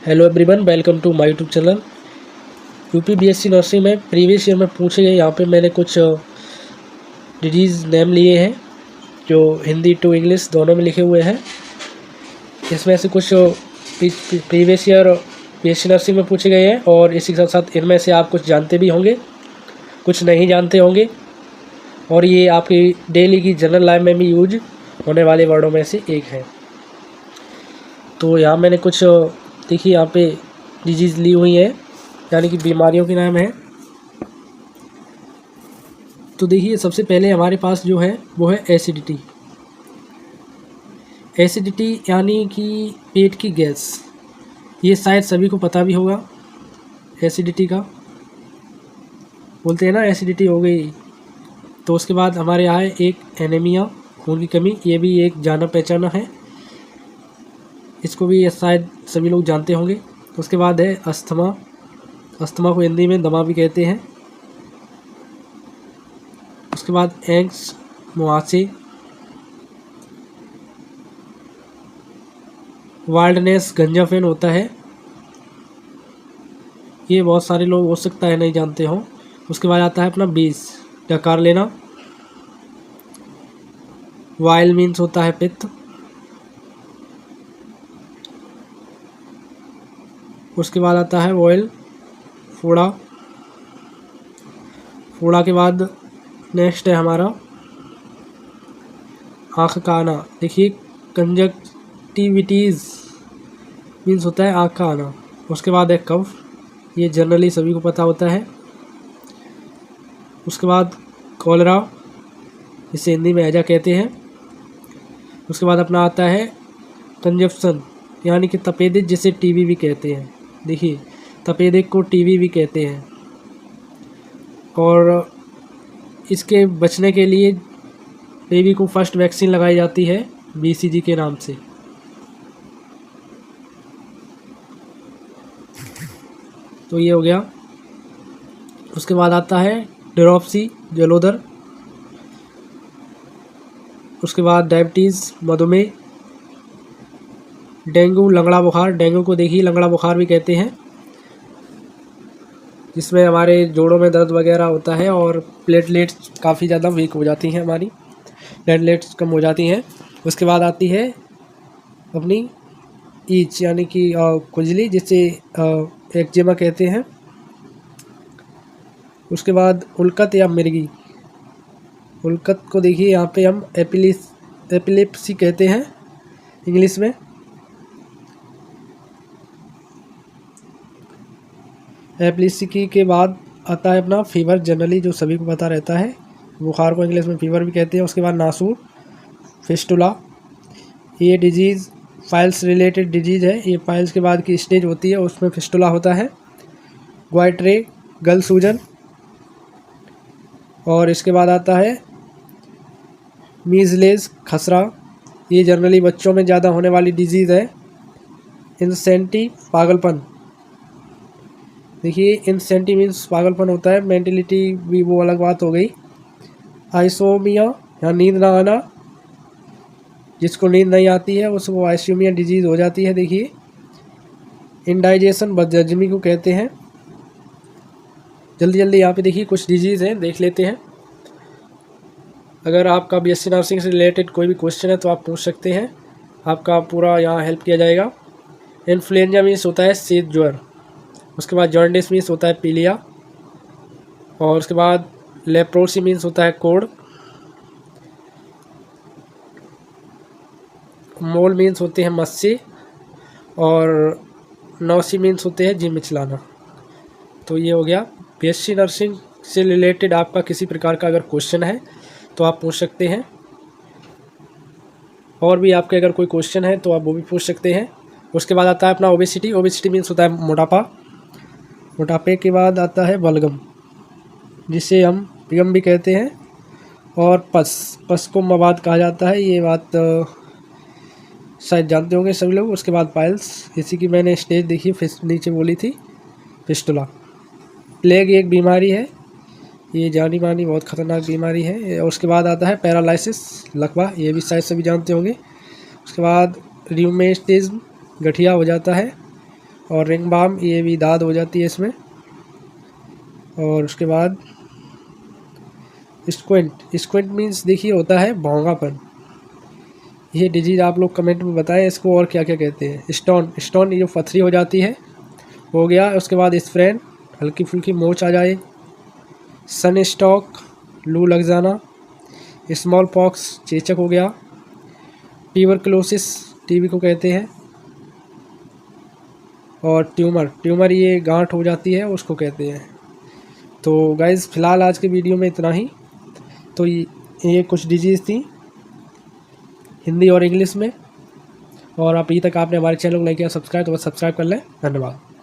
Hello everyone, welcome to my YouTube channel. UP BSc nursing में previous year में पूछे गए यहाँ पे मैंने कुछ डिजीज़ नेम लिए हैं जो हिंदी टू इंग्लिश दोनों में लिखे हुए हैं। इसमें से कुछ प्रीवियस ईयर बीएससी नर्सिंग में पूछे गए हैं और इसी के साथ साथ इनमें से आप कुछ जानते भी होंगे, कुछ नहीं जानते होंगे, और ये आपकी डेली की जनरल लाइफ में भी यूज होने वाले वर्डों में से एक है। तो यहाँ मैंने कुछ देखिए यहाँ पे डिजीज़ ली हुई है, यानी कि बीमारियों के नाम है। तो देखिए सबसे पहले हमारे पास जो है वो है एसिडिटी। एसिडिटी यानी कि पेट की गैस, ये शायद सभी को पता भी होगा। एसिडिटी का बोलते हैं ना, एसिडिटी हो गई। तो उसके बाद हमारे यहाँ है एक एनीमिया, खून की कमी, ये भी एक जाना पहचाना है, इसको भी शायद सभी लोग जानते होंगे। उसके बाद है अस्थमा। अस्थमा को हिंदी में दमा भी कहते हैं। उसके बाद एंग्स, मुहासे, वाइल्डनेस, गंजाफेन होता है, ये बहुत सारे लोग हो सकता है नहीं जानते हों। उसके बाद आता है अपना बीस, डकार लेना। वाइल मीन्स होता है पित्त। उसके बाद आता है वॉयल, फोड़ा। फोड़ा के बाद नेक्स्ट है हमारा आँख का आना। देखिए कंजक्टिविटीज़ मीन्स होता है आँख का आना। उसके बाद है कफ, ये जनरली सभी को पता होता है। उसके बाद कॉलरा, इसे हिंदी में हैजा कहते हैं। उसके बाद अपना आता है कंजप्शन, यानी कि तपेदिक, जिसे टीबी भी कहते हैं। देखिए तपेदिक को टीबी भी कहते हैं, और इसके बचने के लिए बेबी को फर्स्ट वैक्सीन लगाई जाती है बीसीजी के नाम से। तो ये हो गया। उसके बाद आता है ड्रॉप्सी, जलोदर। उसके बाद डायबिटीज़, मधुमेह, डेंगू, लंगड़ा बुखार। डेंगू को देखिए लंगड़ा बुखार भी कहते हैं, जिसमें हमारे जोड़ों में दर्द वगैरह होता है और प्लेटलेट्स काफ़ी ज़्यादा वीक हो जाती हैं, हमारी प्लेटलेट्स कम हो जाती हैं। उसके बाद आती है अपनी ईच, यानी कि खुजली, जिसे एक्जिमा कहते हैं। उसके बाद उल्कत या मिर्गी। उल्कत को देखिए यहाँ पे हम एपिलेप्सी कहते हैं इंग्लिश में। एपिलेप्सी के बाद आता है अपना फीवर, जनरली जो सभी को पता रहता है, बुखार को इंग्लिश में फीवर भी कहते हैं। उसके बाद नासूर, फिस्टुला, ये डिजीज़ फाइल्स रिलेटेड डिजीज़ है। ये फाइल्स के बाद की स्टेज होती है, उसमें फिस्टुला होता है। ग्वाइट्रे, गल सूजन। और इसके बाद आता है मीज़लेस, खसरा, ये जनरली बच्चों में ज़्यादा होने वाली डिजीज़ है। इंसेंटी, पागलपन। देखिए इंसेंटी मीन्स पागलपन होता है, मेंटलिटी भी वो अलग बात हो गई। आइसोमिया, यहाँ नींद ना आना, जिसको नींद नहीं आती है उसको आइसोमिया डिजीज़ हो जाती है। देखिए इंडाइजेशन, बदहजमी को कहते हैं। जल्दी जल्दी यहाँ पे देखिए कुछ डिजीज़ हैं, देख लेते हैं। अगर आपका बीएससी नर्सिंग से रिलेटेड कोई भी क्वेश्चन है तो आप पूछ सकते हैं, आपका पूरा यहाँ हेल्प किया जाएगा। इन्फ्लुएंजा मीन्स होता है शीत ज्वर। उसके बाद जॉन्डिस मीन्स होता है पीलिया। और उसके बाद लेप्रोसी मीन्स होता है कोढ़। मोल मीन्स होते हैं मस्से। और नौसी मीन्स होते हैं जी मिचलाना। तो ये हो गया। बीएससी नर्सिंग से रिलेटेड आपका किसी प्रकार का अगर क्वेश्चन है तो आप पूछ सकते हैं, और भी आपके अगर कोई क्वेश्चन है तो आप वो भी पूछ सकते हैं। उसके बाद आता है अपना ओबेसिटी। ओबेसिटी मीन्स होता है मोटापा। मोटापे के बाद आता है बलगम, जिसे हम पिगम भी कहते हैं। और पस को मवाद कहा जाता है, ये बात शायद जानते होंगे सभी लोग। उसके बाद पाइल्स, इसी की मैंने स्टेज देखी नीचे बोली थी, फिस्टुला। प्लेग एक बीमारी है, ये जानी मानी बहुत ख़तरनाक बीमारी है। उसके बाद आता है पैरालिसिस, लकवा, ये भी शायद सभी जानते होंगे। उसके बाद रियूमेटिज्म, गठिया हो जाता है। और रिंग बाम, ये भी दाद हो जाती है इसमें। और उसके बाद स्क्विंट। स्क्विंट मीन्स देखिए होता है भोंगापन। ये डिजीज आप लोग कमेंट में बताएं इसको और क्या क्या कहते हैं। स्टोन, स्टोन ये जो पथरी हो जाती है हो गया। उसके बाद स्प्रेन, हल्की फुल्की मोच आ जाए। सन स्टॉक, लू लग जाना। स्मॉल पॉक्स, चेचक हो गया। ट्यूबरकुलोसिस, टीबी को कहते हैं। और ट्यूमर, ट्यूमर ये गांठ हो जाती है उसको कहते हैं। तो गाइज़ फ़िलहाल आज के वीडियो में इतना ही। तो ये कुछ डिजीज़ थी हिंदी और इंग्लिश में। और आप अभी तक आपने हमारे चैनल को लाइक किया, सब्सक्राइब, तो बस सब्सक्राइब कर लें। धन्यवाद।